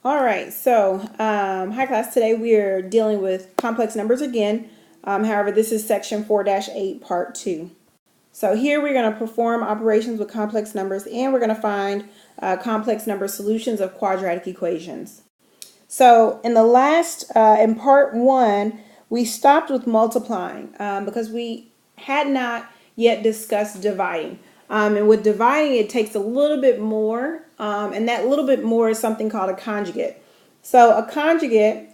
All right, so hi class. Today we are dealing with complex numbers again. However, this is section 4-8, part 2. So here we're going to perform operations with complex numbers, and we're going to find complex number solutions of quadratic equations. So in the in part 1, we stopped with multiplying because we had not yet discussed dividing. And with dividing, it takes a little bit more, and that little bit more is something called a conjugate. So a conjugate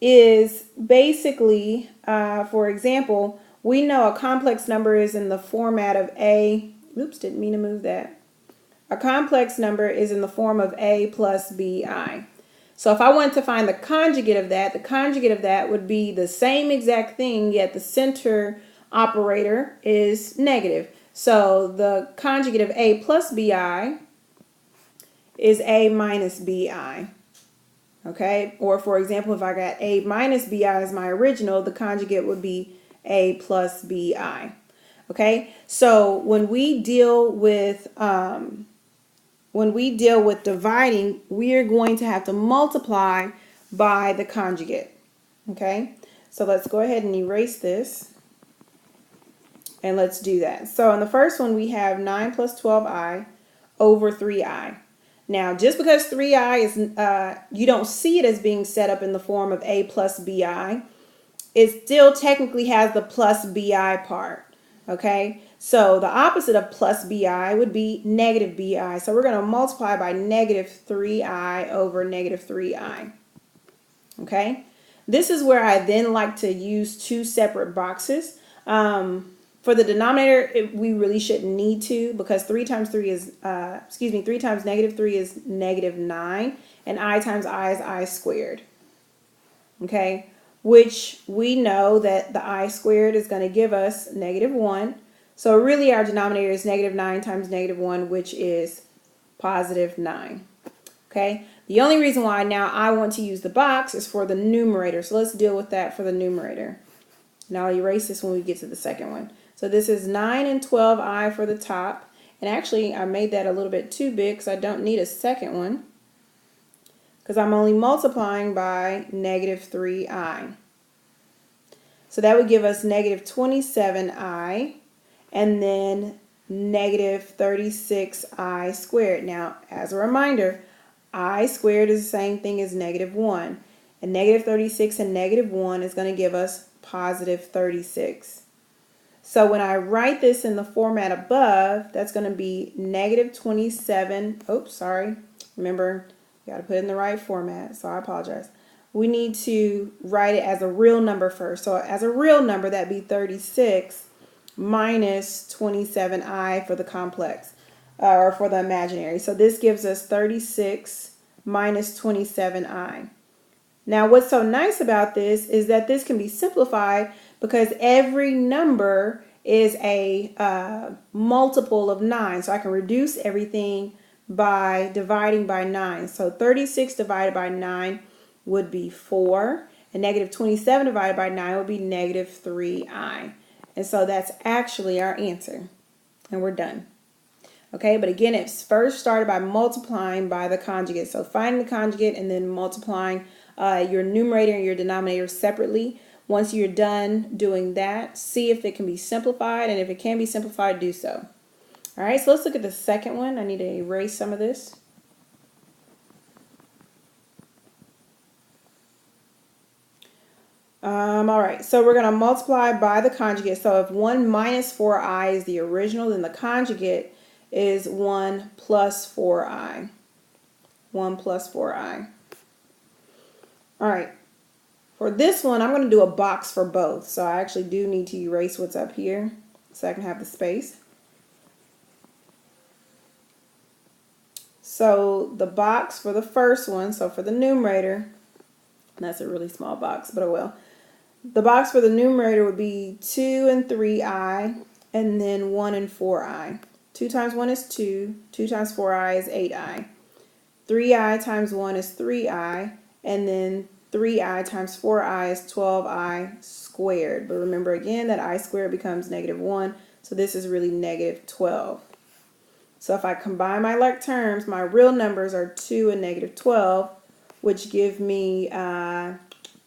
is basically, for example, we know a complex number is in the format of a, oops, didn't mean to move that. A complex number is in the form of a plus bi. So if I wanted to find the conjugate of that would be the same exact thing, yet the center operator is negative. So the conjugate of a plus bi is a minus bi. Okay, or for example, if I got a minus bi as my original, the conjugate would be a plus bi. Okay, so when we deal with dividing, we are going to have to multiply by the conjugate. Okay, so let's go ahead and erase this, and let's do that. So in the first one, we have 9 plus 12i over 3i. Now, just because 3i is, you don't see it as being set up in the form of a plus bi, it still technically has the plus bi part. Okay, so the opposite of plus bi would be negative bi. So we're going to multiply by negative 3i over negative 3i. Okay, this is where I then like to use two separate boxes. For the denominator, we really shouldn't need to, because 3 times 3 is, 3 times negative 3 is negative 9, and I times I is I squared. Okay, which we know that the I squared is going to give us negative 1. So really our denominator is negative 9 times negative 1, which is positive 9. Okay, the only reason why now I want to use the box is for the numerator. So let's deal with that for the numerator. Now I'll erase this when we get to the second one. So this is 9 and 12i for the top. And actually, I made that a little bit too big because I don't need a second one, because I'm only multiplying by negative 3i. So that would give us negative 27i and then negative 36i squared. Now, as a reminder, I squared is the same thing as negative 1. And negative 36 and negative 1 is going to give us positive 36. So when I write this in the format above, that's going to be negative 27. Oops, sorry. Remember, you got to put it in the right format, so I apologize. We need to write it as a real number first. So as a real number, that'd be 36 minus 27i for the complex, or for the imaginary. So this gives us 36 minus 27i. Now, what's so nice about this is that this can be simplified because every number is a multiple of 9. So I can reduce everything by dividing by 9. So 36 divided by 9 would be 4. And negative 27 divided by 9 would be negative 3i. And so that's actually our answer. And we're done. Okay, but again, it's first started by multiplying by the conjugate. So finding the conjugate and then multiplying your numerator and your denominator separately. Once you're done doing that, see if it can be simplified, and if it can be simplified, do so. All right, so let's look at the second one. I need to erase some of this. All right, so we're going to multiply by the conjugate. So if 1 minus 4i is the original, then the conjugate is 1 plus 4i. 1 plus 4i. All right. For this one, I'm going to do a box for both. So I actually do need to erase what's up here so I can have the space. So the box for the first one, so for the numerator, that's a really small box, but oh well. The box for the numerator would be 2 and 3i, and then 1 and 4i. 2 times 1 is 2. 2 times 4i is 8i. 3i times 1 is 3i, and then 3i times 4i is 12i squared. But remember again that I squared becomes negative 1, so this is really negative 12. So if I combine my like terms, my real numbers are 2 and negative 12. which give me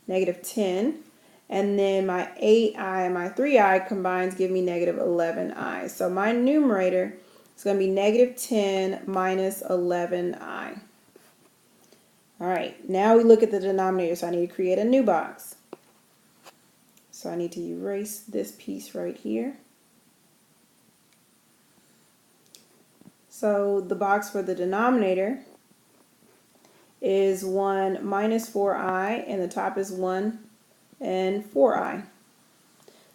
negative 10. And then my 8i and my 3i combines give me negative 11i. So my numerator is going to be negative 10 minus 11i. All right, now we look at the denominator. So I need to create a new box. So I need to erase this piece right here. So the box for the denominator is 1 minus 4i, and the top is 1 and 4i.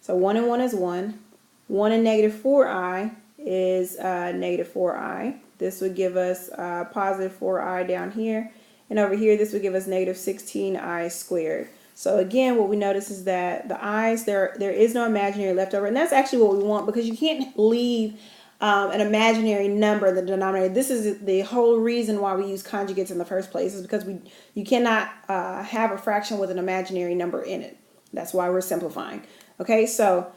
So 1 and 1 is 1. 1 and negative 4i is negative 4i. This would give us positive 4i down here. And over here, this would give us negative 16i squared. So again, what we notice is that the i's, there is no imaginary leftover. And that's actually what we want, because you can't leave an imaginary number in the denominator. This is the whole reason why we use conjugates in the first place, is because you cannot have a fraction with an imaginary number in it. That's why we're simplifying. Okay, so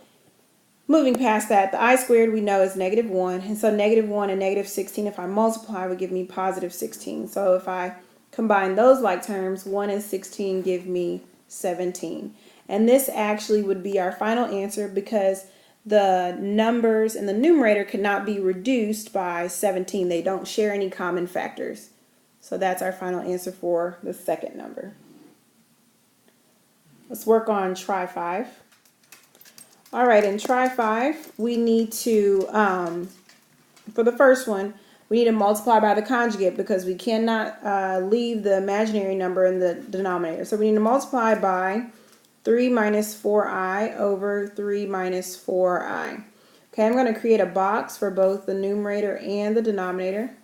moving past that, the I squared we know is negative 1. And so negative 1 and negative 16, if I multiply, would give me positive 16. So if I combine those like terms, 1 and 16 give me 17. And this actually would be our final answer, because the numbers in the numerator cannot be reduced by 17. They don't share any common factors. So that's our final answer for the second number. Let's work on try 5. All right, in try 5, we need to, for the first one, we need to multiply by the conjugate, because we cannot leave the imaginary number in the denominator. So we need to multiply by 3 minus 4i over 3 minus 4i. Okay, I'm going to create a box for both the numerator and the denominator.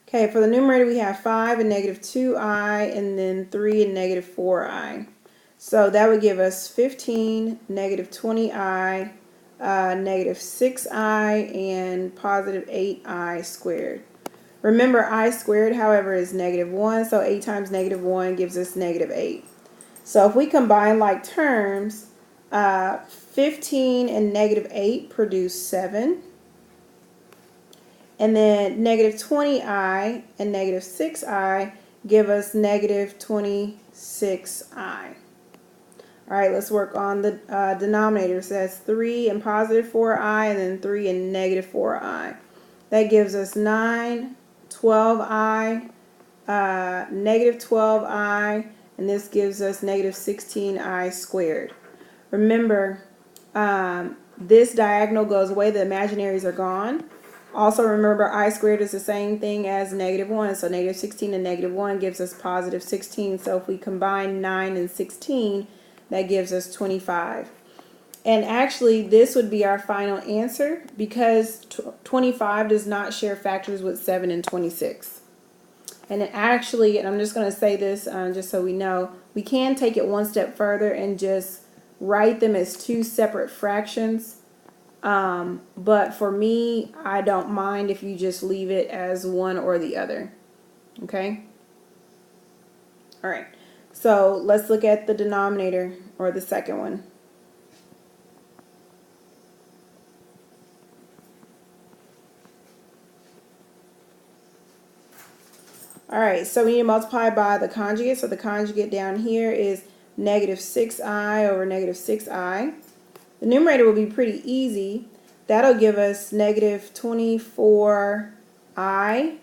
Okay, for the numerator we have 5 and negative 2i, and then 3 and negative 4i. So that would give us 15, negative 20i, negative 6i, and positive 8i squared. Remember, I squared, however, is negative 1, so 8 times negative 1 gives us negative 8. So if we combine like terms, 15 and negative 8 produce 7. And then negative 20i and negative 6i give us negative 26i. All right, let's work on the denominator. So that's 3 and positive 4i, and then 3 and negative 4i. That gives us 9, 12i, negative 12i, and this gives us negative 16i squared. Remember, this diagonal goes away. The imaginaries are gone. Also remember, I squared is the same thing as negative 1. So negative 16 and negative 1 gives us positive 16. So if we combine 9 and 16, that gives us 25. And actually, this would be our final answer, because 25 does not share factors with 7 and 26. And actually, and I'm just going to say this just so we know, we can take it one step further and just write them as two separate fractions. But for me, I don't mind if you just leave it as one or the other. Okay? All right. So let's look at the denominator, or the second one. All right, so we need to multiply by the conjugate. So the conjugate down here is negative 6i over negative 6i. The numerator will be pretty easy. That'll give us negative 24i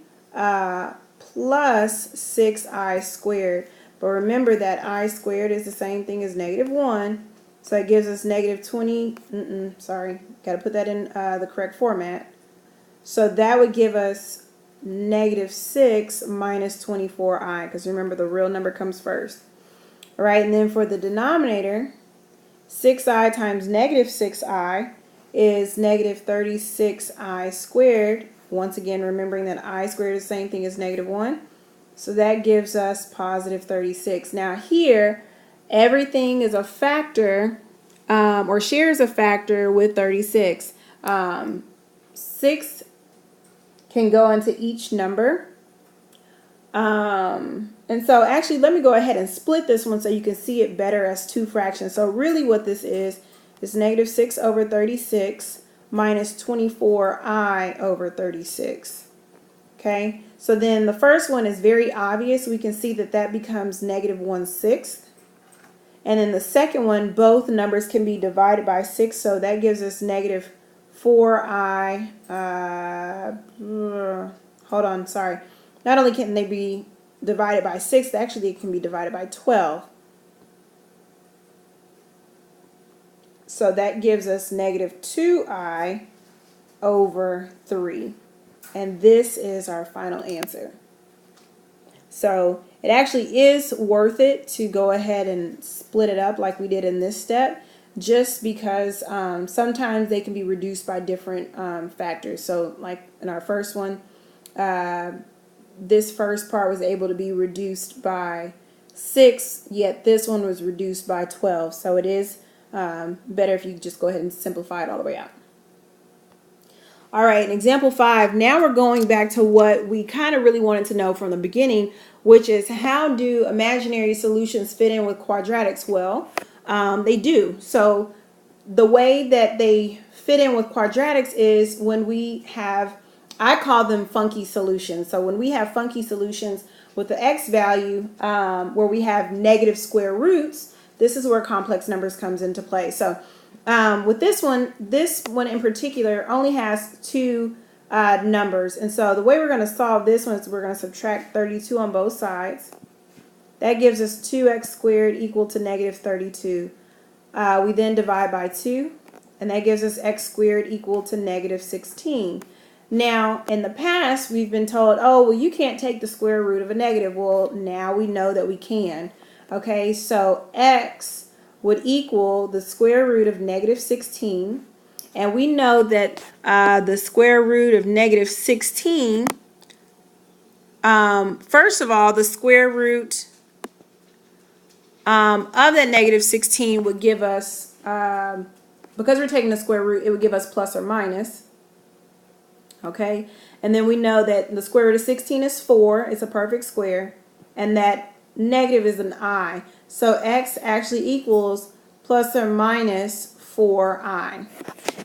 plus 6i squared. But remember that I squared is the same thing as negative 1. So it gives us negative 20, sorry, got to put that in the correct format. So that would give us negative 6 minus 24i, because remember, the real number comes first. All right, and then for the denominator, 6i times negative 6i is negative 36i squared. Once again, remembering that I squared is the same thing as negative 1. So that gives us positive 36. Now here, everything is a factor, or shares a factor with 36. 6 can go into each number. And so actually, let me go ahead and split this one so you can see it better as two fractions. So really what this is negative 6 over 36 minus 24i over 36. Okay, so then the first one is very obvious. We can see that that becomes negative 1/6. And then the second one, both numbers can be divided by 6, so that gives us negative 4i. Hold on, sorry. Not only can they be divided by 6, actually it can be divided by 12. So that gives us negative 2i over 3. And this is our final answer. So it actually is worth it to go ahead and split it up like we did in this step, just because sometimes they can be reduced by different factors. So like in our first one, this first part was able to be reduced by 6, yet this one was reduced by 12. So it is better if you just go ahead and simplify it all the way out. All right, in example 5, now we're going back to what we kind of really wanted to know from the beginning, which is how do imaginary solutions fit in with quadratics? Well, they do. So the way that they fit in with quadratics is when we have, I call them funky solutions. So when we have funky solutions with the x value, where we have negative square roots, this is where complex numbers comes into play. So with this one in particular only has 2 numbers. And so the way we're going to solve this one is we're going to subtract 32 on both sides. That gives us 2x squared equal to negative 32. We then divide by 2, and that gives us x squared equal to negative 16. Now, in the past, we've been told, oh, well, you can't take the square root of a negative. Well, now we know that we can. Okay, so x would equal the square root of negative 16. And we know that the square root of negative 16, first of all, the square root of that negative 16 would give us, because we're taking the square root, it would give us plus or minus. Okay, and then we know that the square root of 16 is 4. It's a perfect square. And that negative is an I. So x actually equals plus or minus 4i.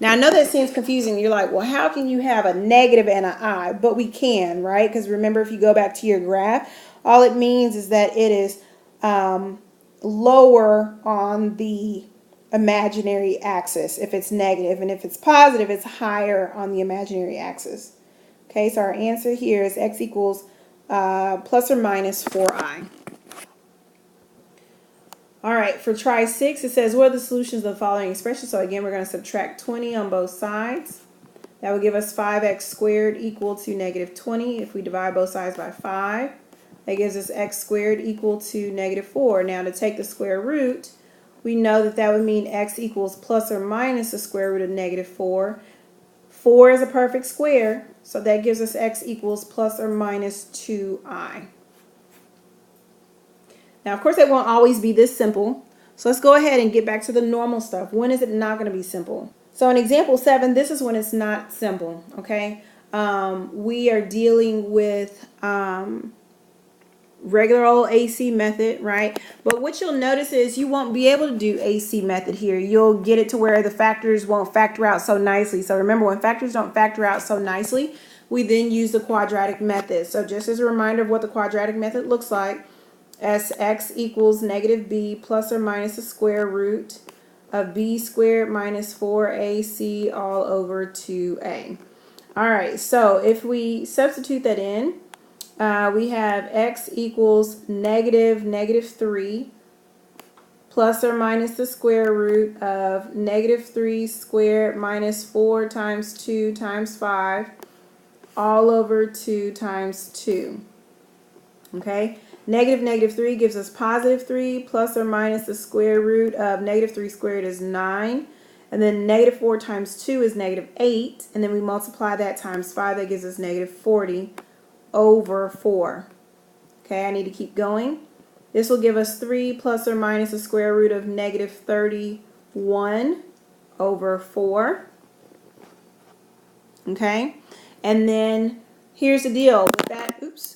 Now I know that seems confusing. You're like, well, how can you have a negative and an I? But we can, right? Because remember, if you go back to your graph, all it means is that it is lower on the imaginary axis if it's negative, and if it's positive, it's higher on the imaginary axis. Okay, so our answer here is x equals plus or minus 4i. All right, for try 6, it says, what are the solutions of the following expression? So again, we're going to subtract 20 on both sides. That would give us 5x squared equal to negative 20 if we divide both sides by 5. That gives us x squared equal to negative 4. Now to take the square root, we know that that would mean x equals plus or minus the square root of negative 4. 4 is a perfect square, so that gives us x equals plus or minus 2i. Now, of course, it won't always be this simple. So let's go ahead and get back to the normal stuff. When is it not going to be simple? So in example 7, this is when it's not simple, okay? We are dealing with regular old AC method, right? But what you'll notice is you won't be able to do AC method here. You'll get it to where the factors won't factor out so nicely. So remember, when factors don't factor out so nicely, we then use the quadratic method. So just as a reminder of what the quadratic method looks like, as x equals negative b plus or minus the square root of b squared minus 4ac all over 2a. All right, so if we substitute that in, we have x equals negative 3 plus or minus the square root of negative 3 squared minus 4 times 2 times 5 all over 2 times 2. Okay? Negative 3 gives us positive 3 plus or minus the square root of negative 3 squared is 9. And then negative 4 times 2 is negative 8. And then we multiply that times 5. That gives us negative 40 over 4. Okay, I need to keep going. This will give us 3 plus or minus the square root of negative 31 over 4. Okay, and then here's the deal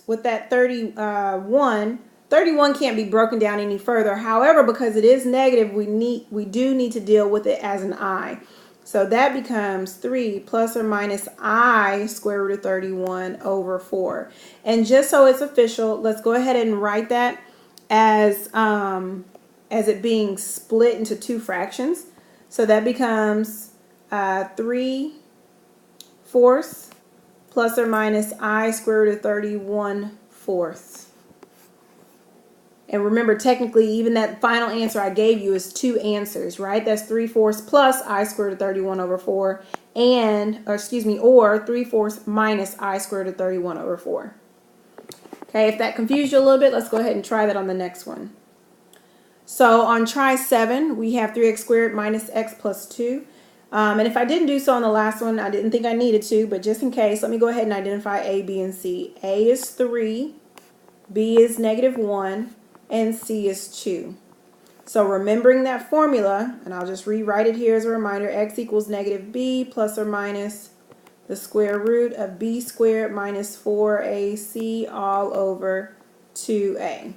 with that 31 can't be broken down any further. However, because it is negative, we do need to deal with it as an I. So that becomes 3 plus or minus I square root of 31 over 4. And just so it's official, let's go ahead and write that as it being split into two fractions. So that becomes 3/4 plus or minus I square root of 31/4. And remember, technically, even that final answer I gave you is two answers, right? That's 3/4 plus I squared root of 31 over 4, or 3/4 minus I squared root of 31 over 4. Okay, if that confused you a little bit, let's go ahead and try that on the next one. So on try 7, we have 3x squared minus x plus 2. And if I didn't do so on the last one, I didn't think I needed to, but just in case, let me go ahead and identify A, B, and C. A is 3, B is -1, and C is 2. So remembering that formula, and I'll just rewrite it here as a reminder, x equals -b plus or minus the square root of b squared minus 4ac all over 2a.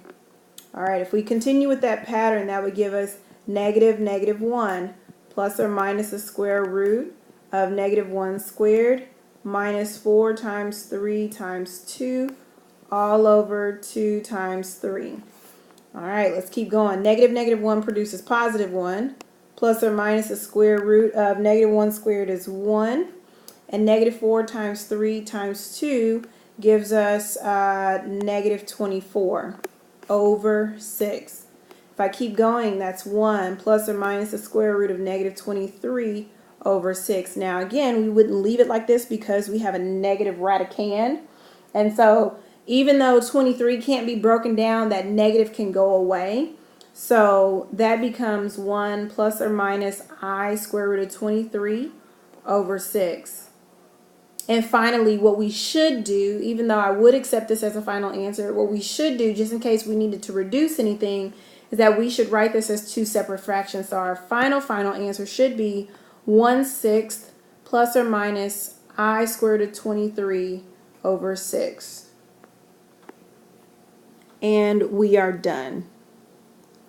All right, if we continue with that pattern, that would give us -1 plus or minus the square root of -1 squared minus 4 times 3 times 2 all over 2 times 3. All right, let's keep going. -1 produces +1, plus or minus the square root of -1 squared is 1, and -4 times 3 times 2 gives us -24 over 6. If I keep going, that's 1 plus or minus the square root of -23 over 6. Now again, we wouldn't leave it like this because we have a negative radicand, and so even though 23 can't be broken down, that negative can go away. So that becomes 1 plus or minus I square root of 23 over 6. And finally, what we should do, even though I would accept this as a final answer, what we should do, just in case we needed to reduce anything, is that we should write this as two separate fractions. So our final answer should be 1/6 plus or minus I square root of 23 over 6. And we are done.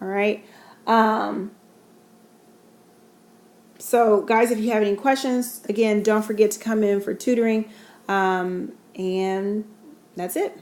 All right. So guys, if you have any questions, again, don't forget to come in for tutoring. And that's it.